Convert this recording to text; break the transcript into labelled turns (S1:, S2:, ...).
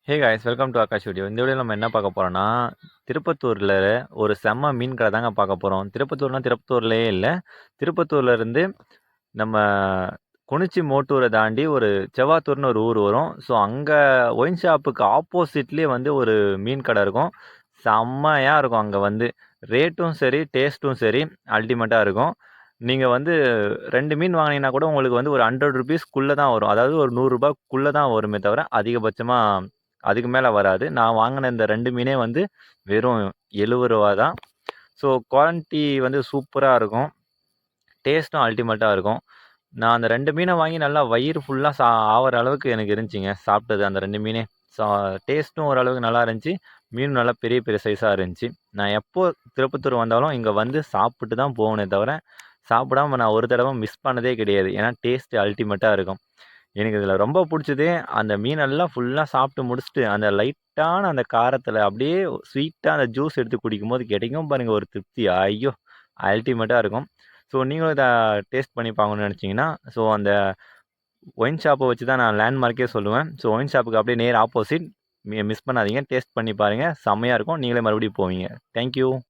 S1: Hey guys, welcome to Akash video. இந்த video நம்ம என்ன பார்க்க போறோம்னா, திருப்பத்தூர்ல ஒரு செம்ம மீன் கடை தாங்க பார்க்க போறோம். திருப்பத்தூர்னா திருப்பத்தூர்லயே இல்ல. திருப்பத்தூர்ல இருந்து நம்ம குனிச்சி மோட்டூரை தாண்டி ஒரு செவ்வாத்தூர்னு ஒரு ஊர் வரும். ஸோ அங்க ஒயின் ஷாப்புக்கு ஆப்போசிட்லயே வந்து ஒரு மீன் கடை இருக்கும். செம்மையா இருக்கும். அங்க வந்து ரேட்டும் சரி, டேஸ்ட்டும் சரி அல்டிமேட்டா இருக்கும். நீங்க வந்து 2 மீன் வாங்குனீங்கன்னா கூட உங்களுக்கு வந்து ஒரு ₹100 தான் வரும். அதாவது ஒரு ₹100 தான் வருமே தவிர அதிகபட்சமா அதுக்கு மேல வராது. நான் வாங்கின இந்த 2 மீனே வந்து வெறும் ₹70 தான். ஸோ குவாலிட்டி வந்து சூப்பரா இருக்கும். டேஸ்ட்டும் அல்டிமேட்டா இருக்கும். நான் அந்த 2 மீனை வாங்கி நல்லா வயிறு ஃபுல்லா ஆவுற அளவுக்கு எனக்கு இருந்துச்சுங்க. சாப்பிட்டது அந்த 2 மீனே. சா டேஸ்ட்டும் ஓரளவுக்கு நல்லா இருந்துச்சு. மீனும் நல்லா பெரிய பெரிய சைஸா இருந்துச்சு. நான் எப்போ திருப்பத்தூர் வந்தாலும் இங்க வந்து சாப்பிட்டு தான் போவேனே தவிர, சாப்பிடாம நான் ஒரு தடவை மிஸ் பண்ணதே கிடையாது. ஏன்னா டேஸ்ட் அல்டிமேட்டா இருக்கும். எனக்கு இதில ரொம்ப புடிச்சதே, அந்த மீனெல்லாம் ஃபுல்லா சாப்பிட்டு முடிச்சுட்டு, அந்த லைட்டான அந்த காரத்தில அப்படியே ஸ்வீட்டா அந்த ஜூஸ் எடுத்து குடிக்கும்போது கிடைக்கும் பாருங்க ஒரு திருப்தி. ஐயோ! அல்டிமேட்டா இருக்கும். ஸோ நீங்களும் இத டேஸ்ட் பண்ணி பார்க்கணும்னு நெனச்சீங்கன்னா, ஸோ அந்த ஒயின் ஷாப்ப வச்சு தான் நான் லேண்ட்மார்க்கே சொல்லுவேன். ஸோ ஒயின் ஷாப்புக்கு அப்படியே நேர் ஆப்போசிட். மிஸ் பண்ணாதீங்க. டேஸ்ட் பண்ணி பாருங்க. செம்மையா இருக்கும். நீங்களே மறுபடியும் போவீங்க. Thank you.